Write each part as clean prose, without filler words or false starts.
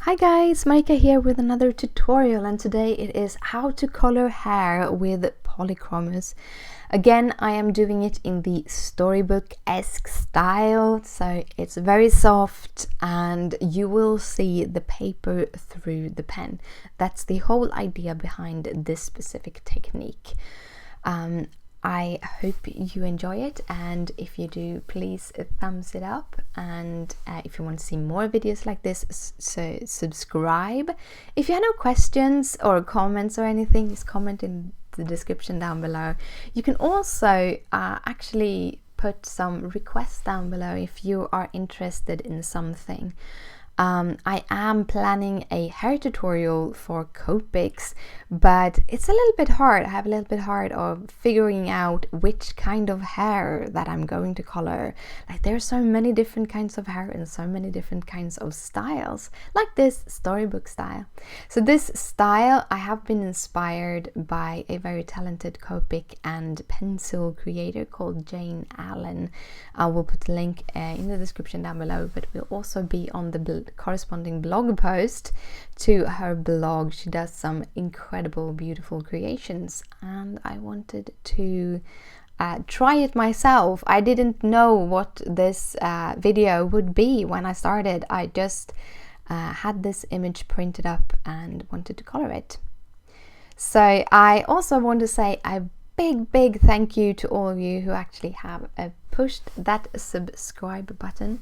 Hi guys, Maika here with another tutorial, and today it is how to color hair with Polychromos. Again, I am doing it in the storybook-esque style, so it's very soft and you will see the paper through the pen. That's the whole idea behind this specific technique. I hope you enjoy it, and if you do, please thumbs it up, and if you want to see more videos like this, so subscribe. If you have no questions or comments or anything, just comment in the description down below. You can also actually put some requests down below if you are interested in something. I am planning a hair tutorial for Copics, but it's a little bit hard. I have a little bit hard of figuring out which kind of hair that I'm going to color. Like, there are so many different kinds of hair and so many different kinds of styles, like this storybook style. So this style, I have been inspired by a very talented Copic and pencil creator called Jane Allen. I will put a link in the description down below, but will also be on the corresponding blog post to her blog. She does some incredible, beautiful creations, and I wanted to try it myself. I didn't know what this video would be when I started. I just had this image printed up and wanted to color it. So I also want to say a big thank you to all of you who actually have pushed that subscribe button.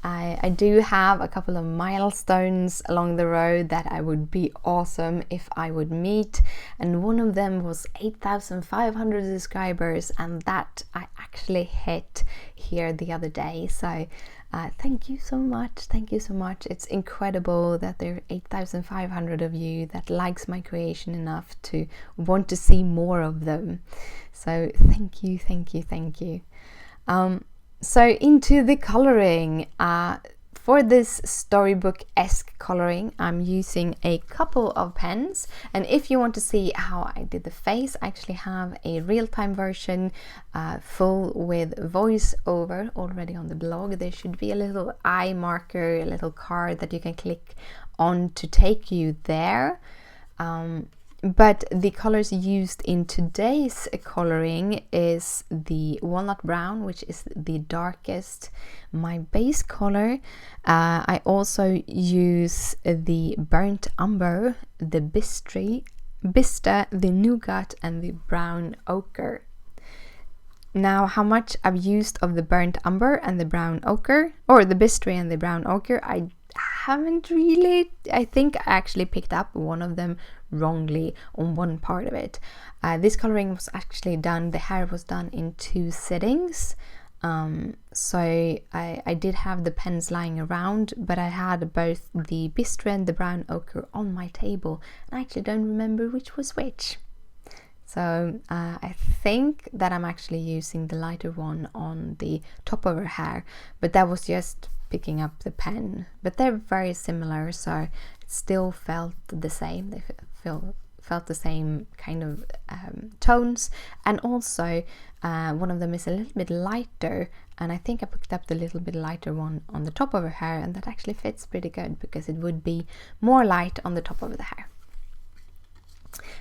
I do have a couple of milestones along the road that I would be awesome if I would meet, and one of them was 8,500 subscribers, and that I actually hit here the other day. So thank you so much. It's incredible that there are 8,500 of you that likes my creation enough to want to see more of them. So thank you. So into the coloring. For this storybook-esque coloring, I'm using a couple of pens, and if you want to see how I did the face, I actually have a real-time version full with voiceover already on the blog. There should be a little eye marker, a little card that you can click on to take you there. But the colors used in today's coloring is the walnut brown, which is the darkest, my base color. I also use the burnt umber, the bistre, the nougat, and the brown ochre. Now, how much I've used of the burnt umber and the brown ochre, or the bistre and the brown ochre, I haven't really. I think I actually picked up one of them wrongly on one part of it. This coloring was actually done, the hair was done in 2 sittings. So I did have the pens lying around, but I had both the bistre and the brown ochre on my table, and I actually don't remember which was which. So I think that I'm actually using the lighter one on the top of her hair, but that was just picking up the pen. But they're very similar, so it still felt the same. They felt the same kind of tones, and also one of them is a little bit lighter, and I think I picked up the little bit lighter one on the top of her hair, and that actually fits pretty good because it would be more light on the top of the hair.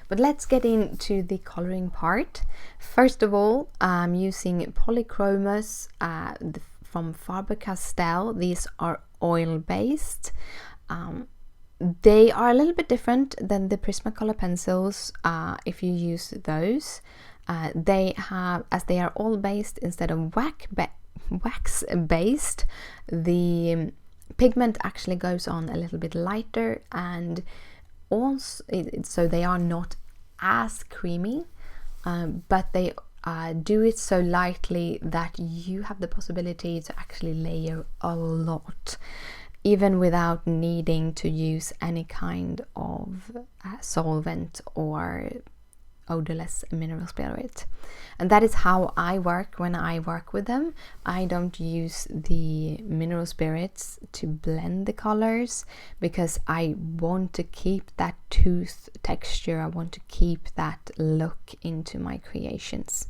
But let's get into the coloring part. First of all, I'm using Polychromos from Faber-Castell. These are oil-based. They are a little bit different than the Prismacolor pencils if you use those. They have, as they are oil-based instead of wax-based, the pigment actually goes on a little bit lighter, and also so they are not as creamy, but they do it so lightly that you have the possibility to actually layer a lot, even without needing to use any kind of solvent or odorless mineral spirit. And that is how I work when I work with them. I don't use the mineral spirits to blend the colors because I want to keep that tooth texture. I want to keep that look into my creations.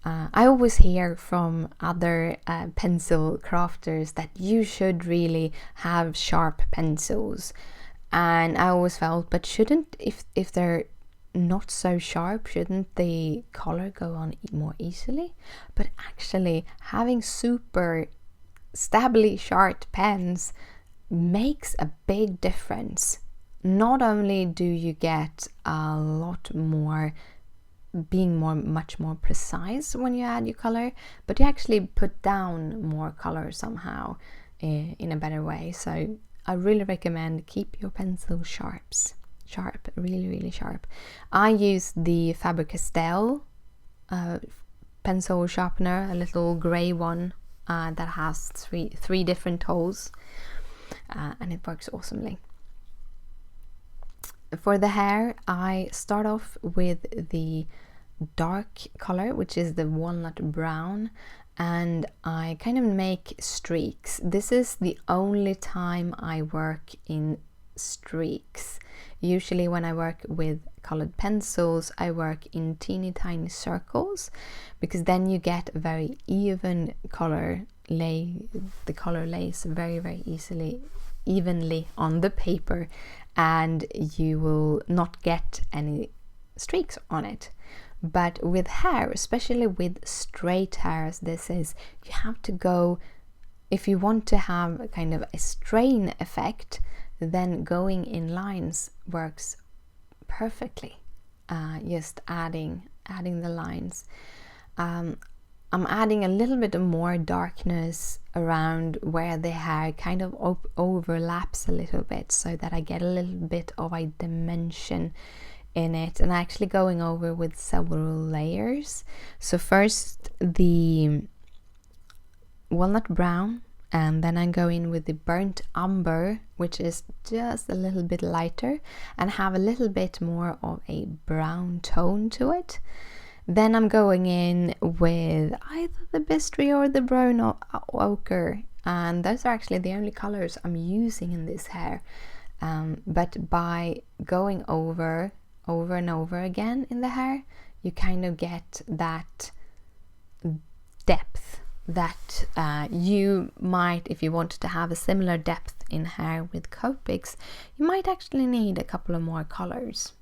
I always hear from other pencil crafters that you should really have sharp pencils, and I always felt, but shouldn't, if they're not so sharp, shouldn't the color go on more easily? But actually having super stably sharp pens makes a big difference. Not only do you get a lot more, being much more precise when you add your color, but you actually put down more color somehow in a better way. So I really recommend keep your pencil sharp, really sharp. I use the Faber-Castell pencil sharpener, a little gray one that has three different holes, and it works awesomely. For the hair, I start off with the dark color, which is the walnut brown, and I kind of make streaks. This is the only time I work in streaks. Usually when I work with colored pencils, I work in teeny tiny circles, because then you get a very even color the color lays very evenly on the paper, and you will not get any streaks on it. But with hair, especially with straight hair as this is, you have to go, if you want to have a kind of a strain effect, then going in lines works perfectly. Just adding the lines. I'm adding a little bit more darkness around where the hair kind of overlaps a little bit, so that I get a little bit of a dimension in it, and actually going over with several layers. So first the walnut brown, and then I go in with the burnt umber, which is just a little bit lighter and have a little bit more of a brown tone to it. Then I'm going in with either the Bistre or the brown ochre, and those are actually the only colors I'm using in this hair. But by going over and over again in the hair, you kind of get that depth that you might, if you wanted to have a similar depth in hair with Copics, you might actually need a couple of more colors.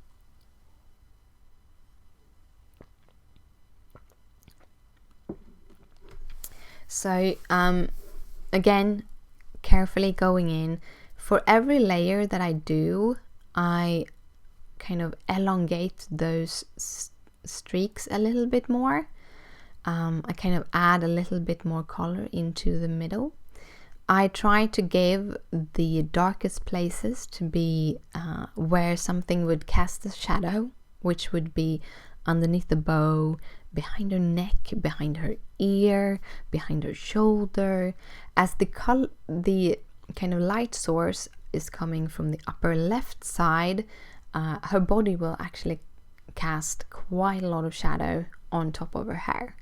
So again, carefully going in. For every layer that I do, I kind of elongate those streaks a little bit more. I kind of add a little bit more color into the middle. I try to give the darkest places to be where something would cast a shadow, which would be underneath the bow, behind her neck, behind her ear, behind her shoulder. As the kind of light source is coming from the upper left side, her body will actually cast quite a lot of shadow on top of her hair.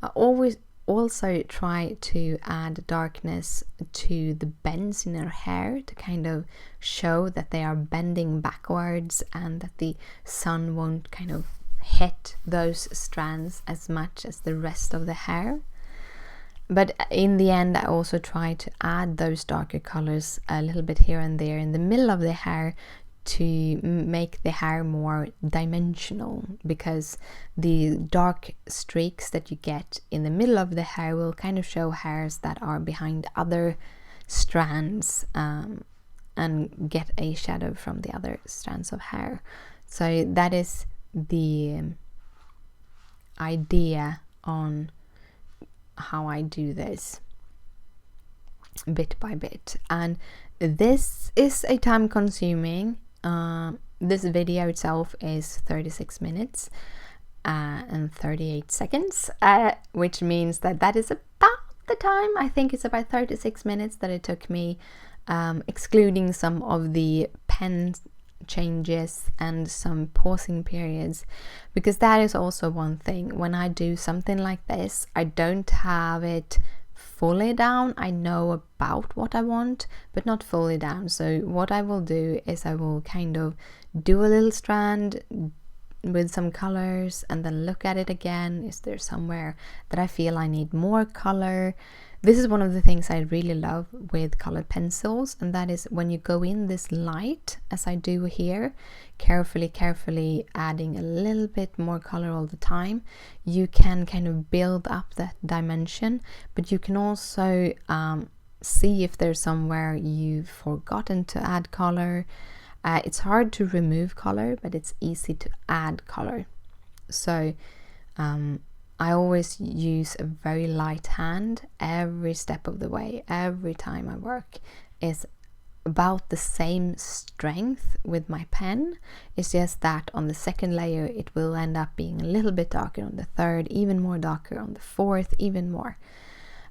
I always also try to add darkness to the bends in her hair to kind of show that they are bending backwards and that the sun won't kind of hit those strands as much as the rest of the hair. But in the end, I also try to add those darker colors a little bit here and there in the middle of the hair to make the hair more dimensional, because the dark streaks that you get in the middle of the hair will kind of show hairs that are behind other strands and get a shadow from the other strands of hair. So that is the idea on how I do this bit by bit, and this is a time consuming. This video itself is 36 minutes and 38 seconds, which means that is about the time. I think it's about 36 minutes that it took me, excluding some of the pen changes and some pausing periods, because that is also one thing. When I do something like this, I don't have it fully down. I know about what I want, but not fully down. So what I will do is I will kind of do a little strand, with some colors and then look at it again. Is there somewhere that I feel I need more color? This is one of the things I really love with colored pencils, and that is when you go in this light, as I do here, carefully adding a little bit more color all the time, you can kind of build up that dimension, but you can also see if there's somewhere you've forgotten to add color. It's hard to remove color, but it's easy to add color. So I always use a very light hand every step of the way. Every time I work is about the same strength with my pen. It's just that on the second layer it will end up being a little bit darker, on the third even more darker, on the fourth even more.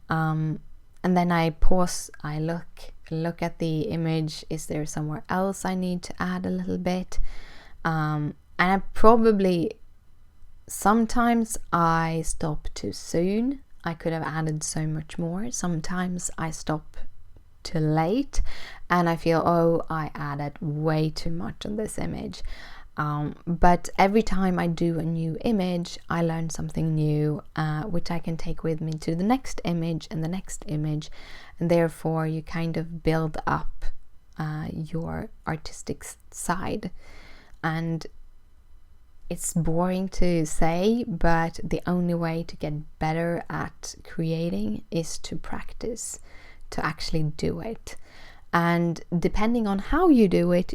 And then I pause, I look at the image. Is there somewhere else I need to add a little bit? And I probably, sometimes I stop too soon. I could have added so much more. Sometimes I stop too late and I feel, oh, I added way too much on this image. But every time I do a new image, I learn something new, which I can take with me to the next image and the next image. And therefore you kind of build up your artistic side. And it's boring to say, but the only way to get better at creating is to practice, to actually do it. And depending on how you do it,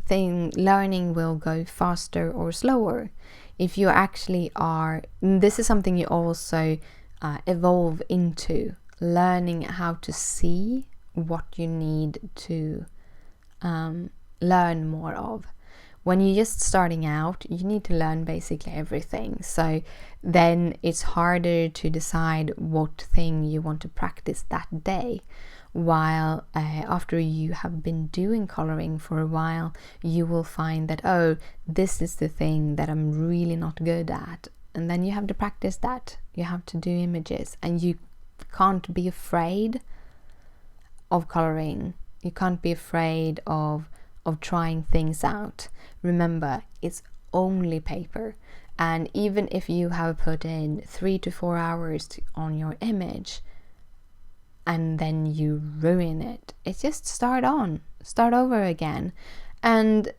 learning will go faster or slower. If you actually are, this is something you also evolve into, learning how to see what you need to learn more of. When you're just starting out, you need to learn basically everything. So then it's harder to decide what thing you want to practice that day. While after you have been doing coloring for a while, you will find that, oh, this is the thing that I'm really not good at. And then you have to practice that. You have to do images, and you can't be afraid of coloring. You can't be afraid of trying things out. Remember, it's only paper. And even if you have put in 3 to 4 hours on your image, and then you ruin it, it's just start over again. And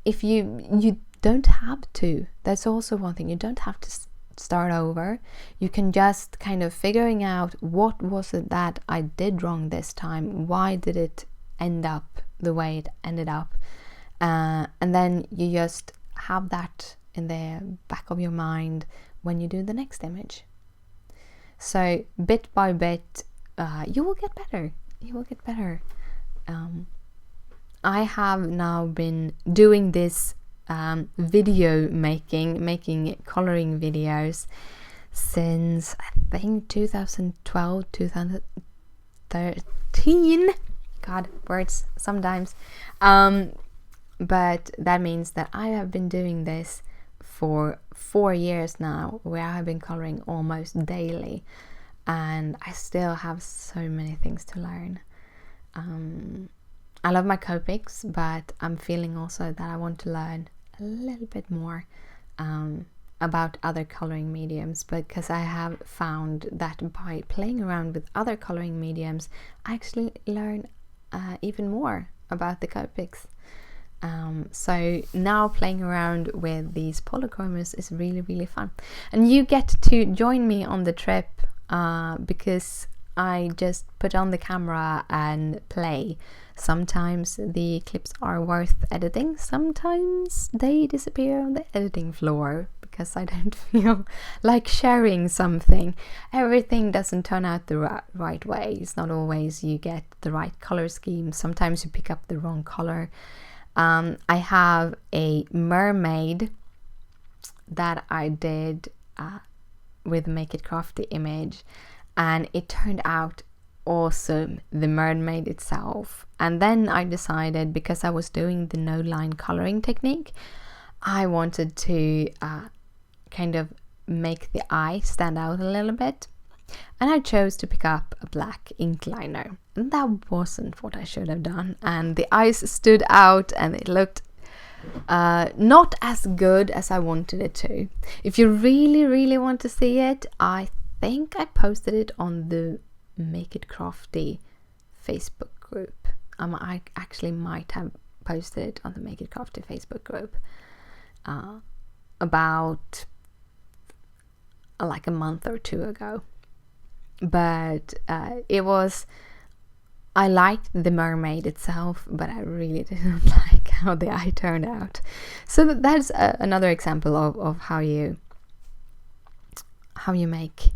if you don't have to, that's also one thing, you don't have to start over. You can just kind of figuring out, what was it that I did wrong this time? Why did it end up the way it ended up? And then you just have that in the back of your mind when you do the next image. So bit by bit, you will get better. You will get better. I have now been doing this video making coloring videos since I think 2012, 2013. God, words sometimes. But that means that I have been doing this for 4 years now, where I have been coloring almost daily. And I still have so many things to learn. I love my Copics, but I'm feeling also that I want to learn a little bit more about other coloring mediums, because I have found that by playing around with other coloring mediums, I actually learn even more about the Copics. So now playing around with these Polychromos is really, really fun. And you get to join me on the trip, because I just put on the camera and play. Sometimes the clips are worth editing, sometimes they disappear on the editing floor because I don't feel like sharing something. Everything doesn't turn out the right way. It's not always you get the right color scheme. Sometimes you pick up the wrong color. I have a mermaid that I did with Make It Crafty image, and it turned out awesome, the mermaid itself. And then I decided, because I was doing the no line coloring technique, I wanted to kind of make the eye stand out a little bit, and I chose to pick up a black ink liner, and that wasn't what I should have done, and the eyes stood out and it looked Not as good as I wanted it to. If you really want to see it, I think I posted it on the Make It Crafty Facebook group. I actually might have posted it on the Make It Crafty Facebook group about like a month or two ago. But I liked the mermaid itself, but I really didn't like how the eye turned out. So that's another example of how you make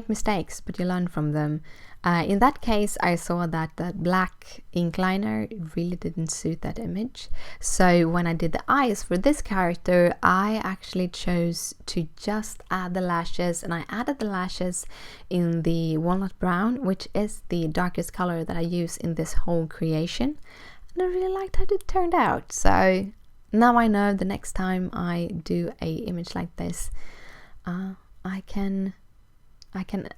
mistakes, but you learn from them. In that case, I saw that the black ink liner really didn't suit that image. So when I did the eyes for this character, I actually chose to just add the lashes, and I added the lashes in the Walnut Brown, which is the darkest color that I use in this whole creation. And I really liked how it turned out. So now I know the next time I do a image like this, I can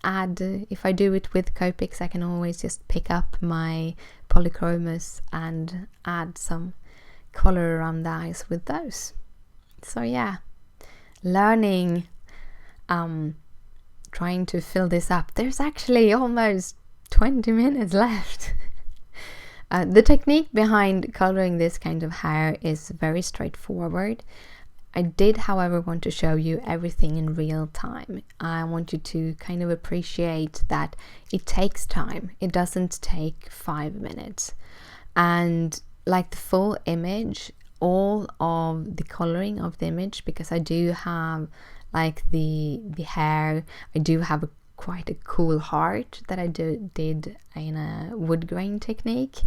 add, if I do it with Copics, I can always just pick up my Polychromos and add some color around the eyes with those. So yeah, learning, trying to fill this up. There's actually almost 20 minutes left. The technique behind coloring this kind of hair is very straightforward. I did, however, want to show you everything in real time. I want you to kind of appreciate that it takes time. It doesn't take 5 minutes. And like the full image, all of the coloring of the image, because I do have like the hair, I do have quite a cool heart that I did in a wood grain technique.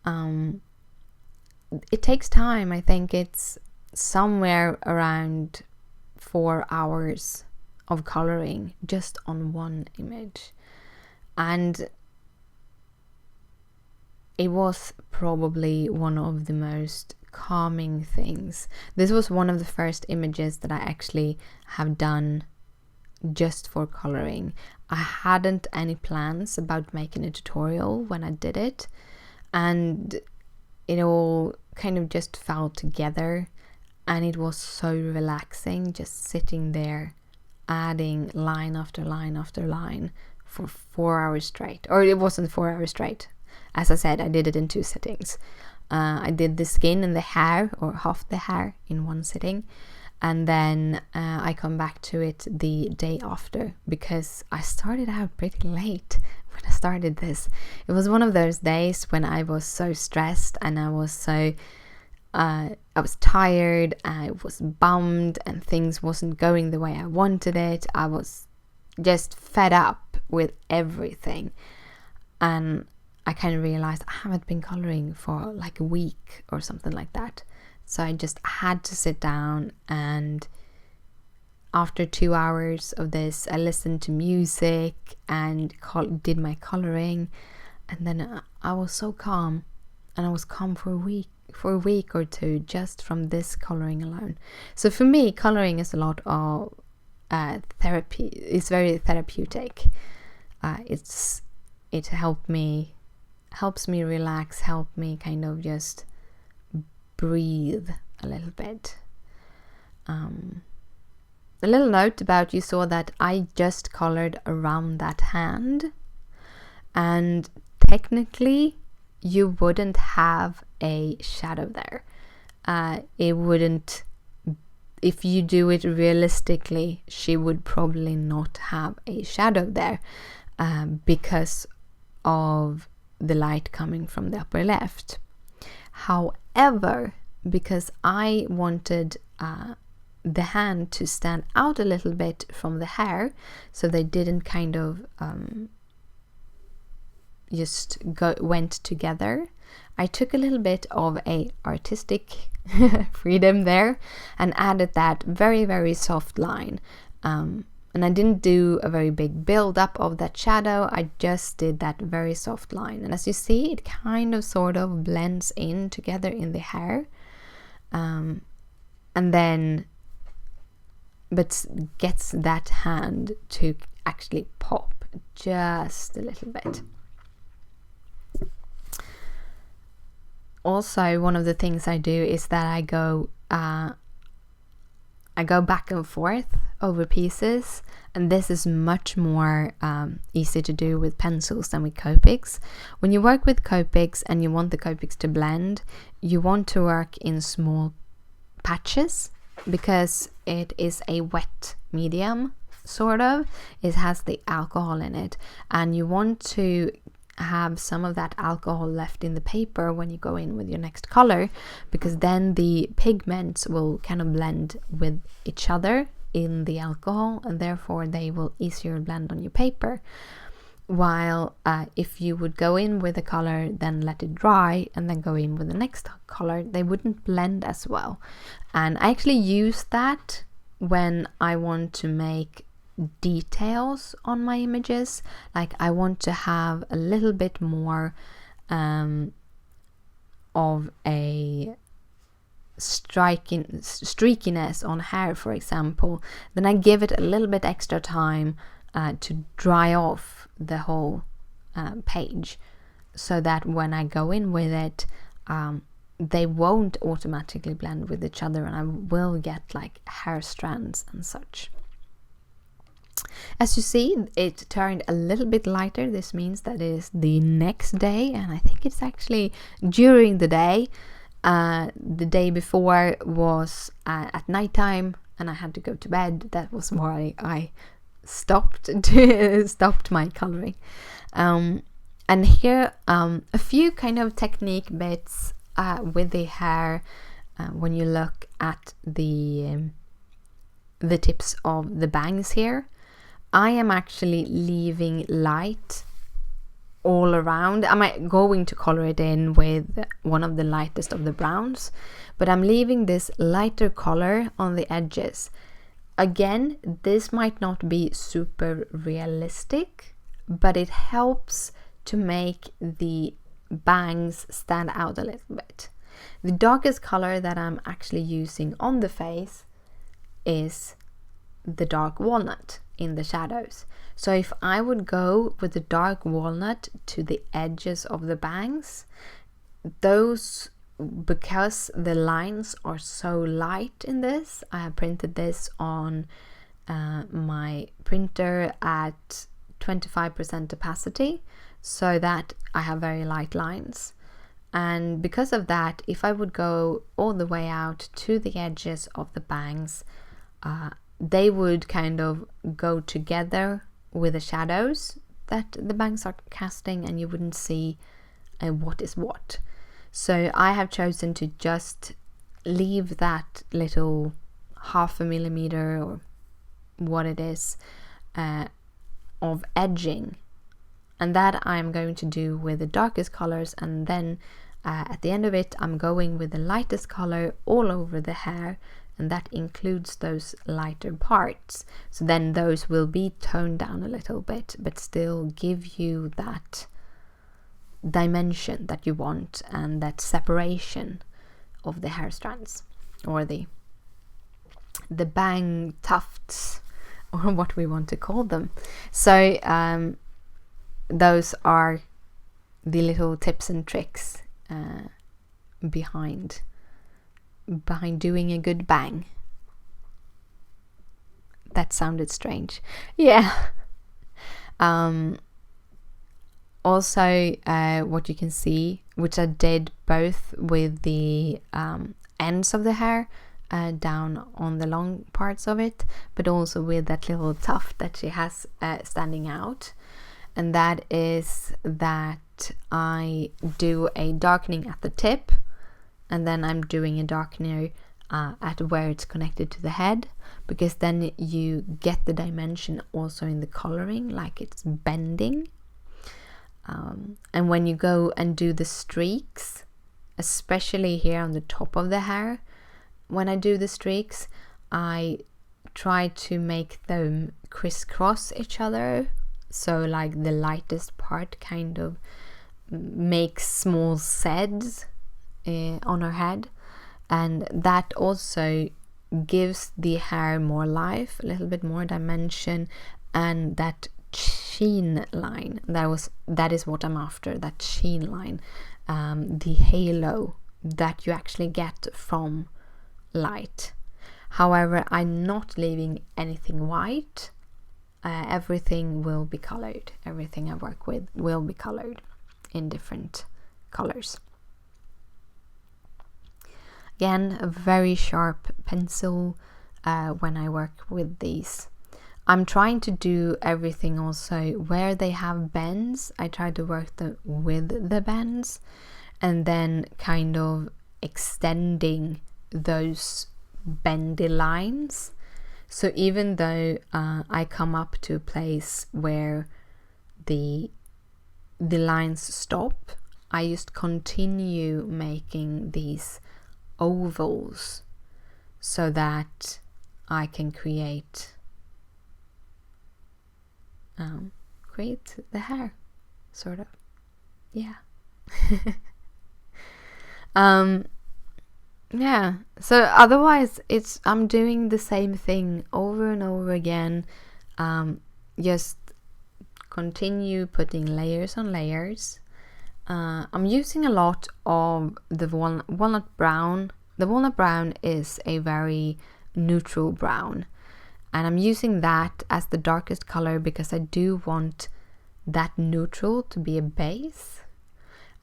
It takes time. I think it's somewhere around 4 hours of coloring just on one image, and it was probably one of the most calming things. This was one of the first images that I actually have done just for coloring. I hadn't any plans about making a tutorial when I did it, and it all kind of just fell together. And it was so relaxing just sitting there adding line after line after line for 4 hours straight. Or it wasn't 4 hours straight. As I said, I did it in 2 sittings. I did the skin and the hair, or half the hair, in one sitting. And then I come back to it the day after, because I started out pretty late when I started this. It was one of those days when I was so stressed and I was so... I was tired, I was bummed, and things wasn't going the way I wanted it. I was just fed up with everything, and I kind of realized I haven't been coloring for like a week or something like that. So I just had to sit down, and after 2 hours of this, I listened to music and did my coloring, and then I was so calm, and I was calm for a week or two just from this coloring alone. So for me, coloring is a lot of therapy. It's very therapeutic. It helps me relax, help me kind of just breathe a little bit. A little note about, you saw that I just colored around that hand, and technically you wouldn't have a shadow there. It wouldn't, if you do it realistically, she would probably not have a shadow there because of the light coming from the upper left. However, because I wanted the hand to stand out a little bit from the hair, so they didn't kind of went together, I took a little bit of a artistic freedom there and added that very, very soft line. And I didn't do a very big build up of that shadow. I just did that very soft line. And as you see, it kind of sort of blends in together in the hair. And then, but gets that hand to actually pop just a little bit. Also, one of the things I do is that I go back and forth over pieces, and this is much more easy to do with pencils than with Copics. When you work with Copics and you want the Copics to blend, you want to work in small patches because it is a wet medium, sort of. It has the alcohol in it, and you want to have some of that alcohol left in the paper when you go in with your next color, because then the pigments will kind of blend with each other in the alcohol, and therefore they will easier blend on your paper. While if you would go in with a color, then let it dry, and then go in with the next color, they wouldn't blend as well. And I actually use that when I want to make details on my images. Like I want to have a little bit more of a streakiness on hair, for example. Then I give it a little bit extra time to dry off the whole page, so that when I go in with it, they won't automatically blend with each other, and I will get like hair strands and such. As you see, it turned a little bit lighter. This means that it is the next day, and I think it's actually during the day. The day before was at nighttime, and I had to go to bed. That was why I stopped my coloring. And here a few kind of technique bits with the hair. When you look at the tips of the bangs here, I am actually leaving light all around. I'm going to color it in with one of the lightest of the browns, but I'm leaving this lighter color on the edges. Again, this might not be super realistic, but it helps to make the bangs stand out a little bit. The darkest color that I'm actually using on the face is the dark walnut in the shadows. So if I would go with the dark walnut to the edges of the bangs, those, because the lines are so light in this, I have printed this on my printer at 25% opacity, so that I have very light lines. And because of that, if I would go all the way out to the edges of the bangs, they would kind of go together with the shadows that the bangs are casting, and you wouldn't see what is what. So I have chosen to just leave that little 0.5 millimeter or what it is of edging, and that I'm going to do with the darkest colors, and then at the end of it I'm going with the lightest color all over the hair, and that includes those lighter parts. So then those will be toned down a little bit, but still give you that dimension that you want, and that separation of the hair strands, or the bang tufts, or what we want to call them. So those are the little tips and tricks behind doing a good bang. That sounded strange. Yeah. Also, what you can see, which I did both with the ends of the hair down on the long parts of it, but also with that little tuft that she has standing out. And that is that I do a darkening at the tip, and then I'm doing a darkener at where it's connected to the head, because then you get the dimension also in the coloring, like it's bending. And when you go and do the streaks, especially here on the top of the hair, when I do the streaks, I try to make them crisscross each other, so like the lightest part kind of makes small seds on her head, and that also gives the hair more life, a little bit more dimension, and that sheen line, that is what I'm after, that sheen line, the halo that you actually get from light. However, I'm not leaving anything white. Everything will be colored. Everything I work with will be colored in different colors. Again, a very sharp pencil when I work with these. I'm trying to do everything also where they have bends. I try to work with the bends and then kind of extending those bendy lines. So even though I come up to a place where the lines stop, I just continue making these ovals so that I can create the hair, sort of. Yeah. Yeah, so otherwise I'm doing the same thing over and over again. Just continue putting layers on layers. I'm using a lot of the walnut brown. The walnut brown is a very neutral brown, and I'm using that as the darkest color because I do want that neutral to be a base.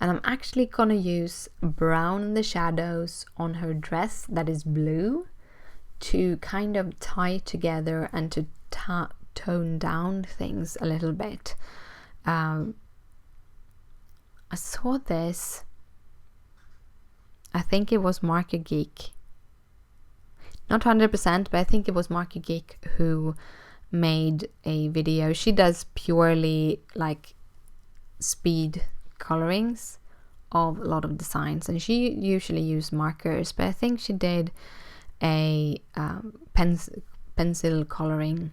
And I'm actually gonna use brown in the shadows on her dress that is blue to kind of tie together and to tone down things a little bit. I saw this, I think it was Marker Geek, not 100%, but I think it was Marker Geek who made a video. She does purely like speed colorings of a lot of designs, and she usually uses markers, but I think she did a pencil coloring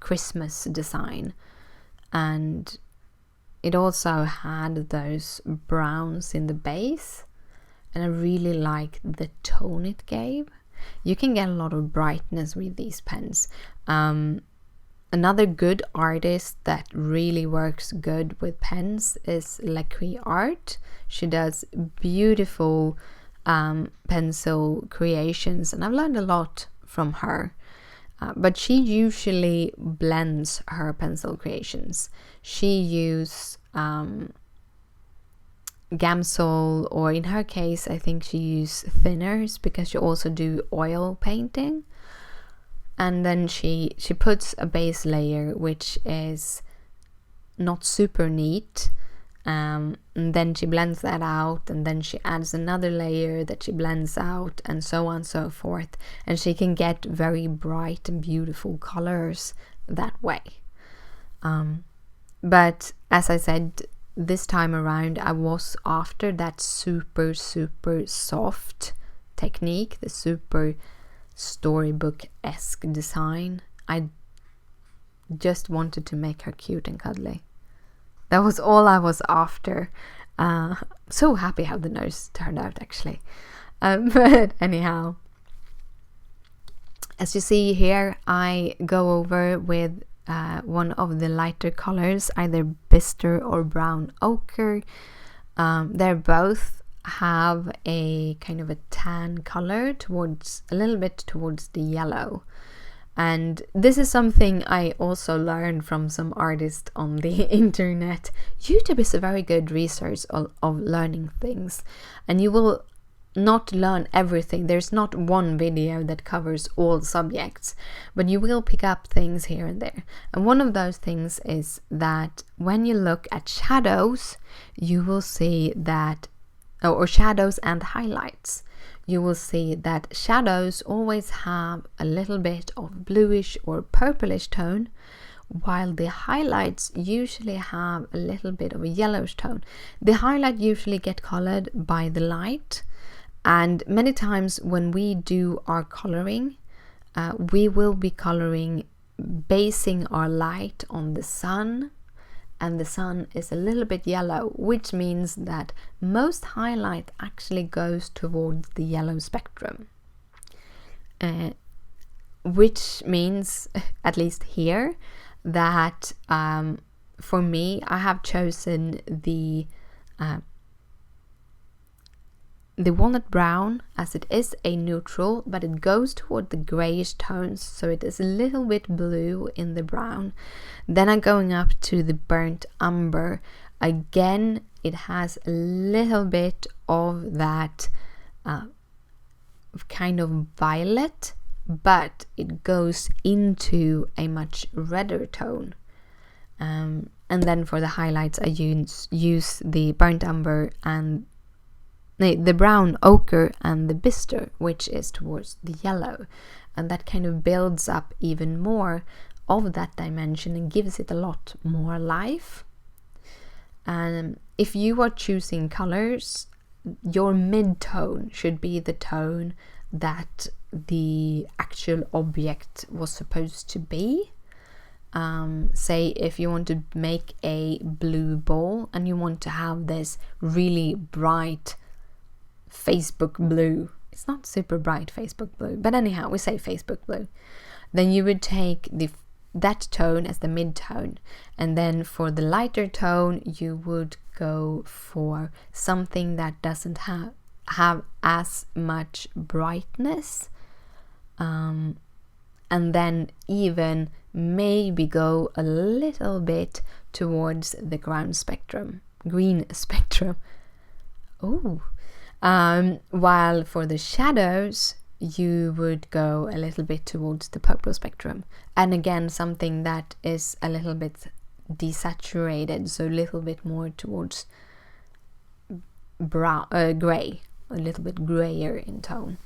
Christmas design, and it also had those browns in the base, and I really like the tone it gave. You can get a lot of brightness with these pens. Another good artist that really works good with pens is Electra Art. She does beautiful pencil creations, and I've learned a lot from her. But she usually blends her pencil creations. She uses Gamsol, or in her case, I think she uses thinners because she also do oil painting. And then she puts a base layer which is not super neat, and then she blends that out, and then she adds another layer that she blends out, and so on and so forth, and she can get very bright and beautiful colors that way. But as I said, this time around I was after that super soft technique, the super storybook-esque design. I just wanted to make her cute and cuddly. That was all I was after. So happy how the nose turned out, actually. But anyhow, as you see here, I go over with one of the lighter colors, either Bistre or brown ochre. They're both have a kind of a tan color towards a little bit towards the yellow, and this is something I also learned from some artists on the internet. YouTube is a very good resource of learning things, and you will not learn everything. There's not one video that covers all subjects, but you will pick up things here and there. And one of those things is that when you look at shadows, you will see that, or shadows and highlights, you will see that shadows always have a little bit of bluish or purplish tone, while the highlights usually have a little bit of a yellowish tone. The highlight usually get colored by the light, and many times when we do our coloring, we will be coloring basing our light on the sun, and the sun is a little bit yellow, which means that most highlight actually goes towards the yellow spectrum. Which means, at least here, that for me, I have chosen the the walnut brown, as it is a neutral, but it goes toward the grayish tones, so it is a little bit blue in the brown. Then I'm going up to the burnt umber. Again, it has a little bit of that kind of violet, but it goes into a much redder tone. And then for the highlights, I use the burnt umber and the brown ochre and the bistre, which is towards the yellow, and that kind of builds up even more of that dimension and gives it a lot more life. And if you are choosing colors, your mid-tone should be the tone that the actual object was supposed to be. Say if you want to make a blue ball and you want to have this really bright Facebook blue, it's not super bright Facebook blue, but anyhow we say Facebook blue, then you would take that tone as the mid-tone, and then for the lighter tone you would go for something that doesn't have as much brightness, and then even maybe go a little bit towards the green spectrum. While for the shadows you would go a little bit towards the purple spectrum, and again something that is a little bit desaturated, so a little bit more towards gray, a little bit grayer in tone.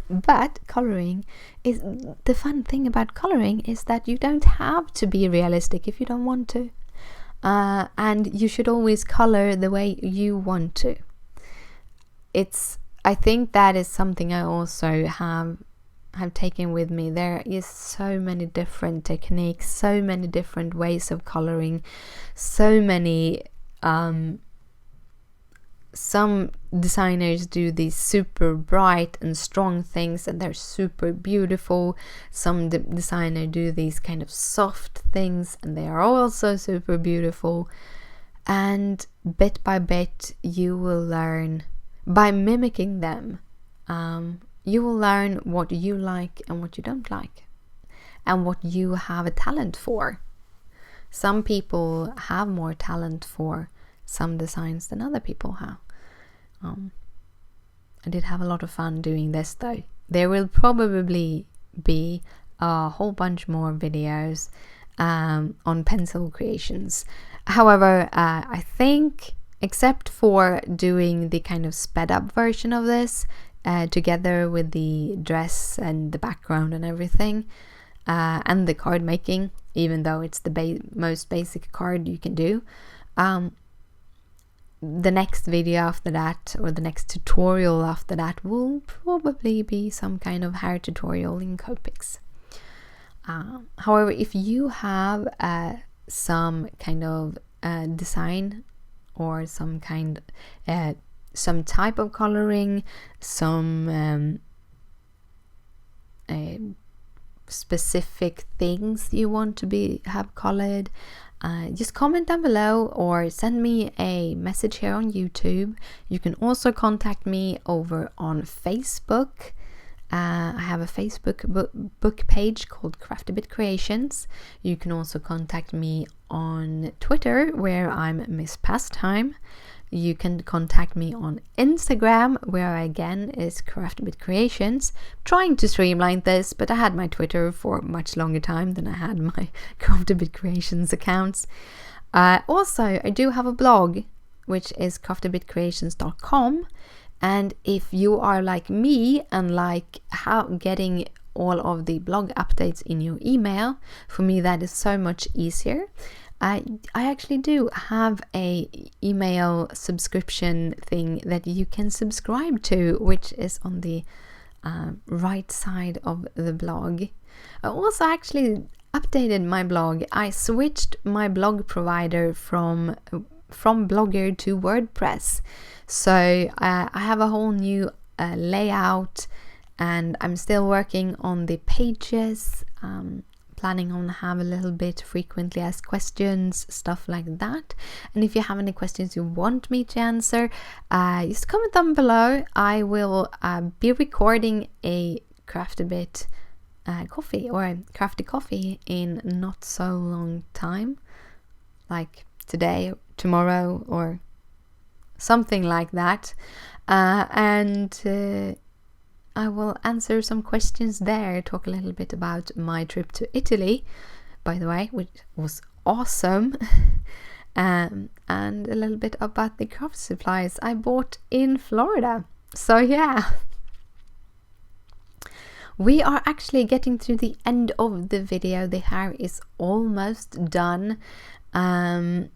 But coloring is the fun thing about coloring is that you don't have to be realistic if you don't want to, and you should always color the way you want to. I think that is something I also have taken with me. There is so many different techniques, so many different ways of coloring, so many some designers do these super bright and strong things and they're super beautiful. Some designers do these kind of soft things and they are also super beautiful. And bit by bit you will learn by mimicking them. You will learn what you like and what you don't like, and what you have a talent for. Some people have more talent for some designs than other people have. I did have a lot of fun doing this though. There will probably be a whole bunch more videos on pencil creations. However, I think except for doing the kind of sped up version of this together with the dress and the background and everything, and the card making, even though it's the most basic card you can do, the next video after that, or the next tutorial after that, will probably be some kind of hair tutorial in Copics. However, if you have some kind of design or some type of coloring, some specific things you want to have colored, just comment down below or send me a message here on YouTube. You can also contact me over on Facebook. I have a Facebook book page called Craftybit Creations. You can also contact me on Twitter, where I'm Miss Pastime. You can contact me on Instagram, where again is Craftybit Creations. I'm trying to streamline this, but I had my Twitter for a much longer time than I had my Craftybit Creations accounts. Also, I do have a blog, which is craftybitcreations.com. And if you are like me and like getting all of the blog updates in your email, for me that is so much easier. I actually do have a email subscription thing that you can subscribe to, which is on the right side of the blog. I also actually updated my blog. I switched my blog provider from Blogger to WordPress. So I have a whole new layout, and I'm still working on the pages. planning on have a little bit frequently asked questions, stuff like that. And if you have any questions you want me to answer, just comment down below. I will be recording a crafty bit coffee, or a crafty coffee, in not so long time, like today, tomorrow, or something like that. And I will answer some questions there, talk a little bit about my trip to Italy, by the way, which was awesome, and a little bit about the craft supplies I bought in Florida. So yeah, we are actually getting to the end of the video. The hair is almost done. I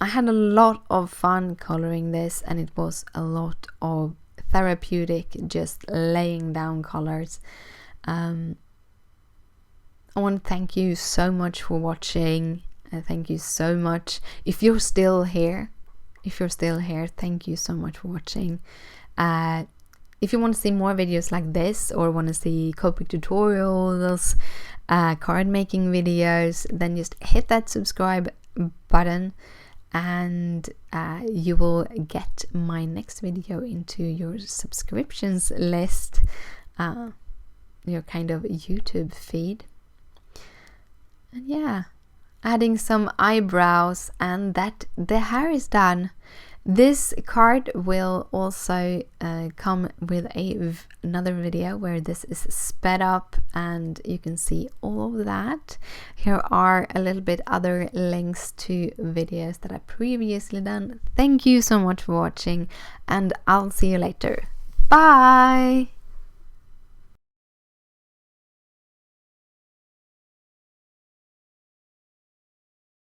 had a lot of fun coloring this, and it was a lot of therapeutic, just laying down colors. I want to thank you so much for watching. Thank you so much. If you're still here, thank you so much for watching. If you want to see more videos like this, or want to see copy tutorials, card making videos, then just hit that subscribe button, and you will get my next video into your subscriptions list, your kind of YouTube feed. And yeah, adding some eyebrows, and that the hair is done. This card will also come with another video where this is sped up, and you can see all of that. Here are a little bit other links to videos that I previously done. Thank you so much for watching, and I'll see you later. Bye!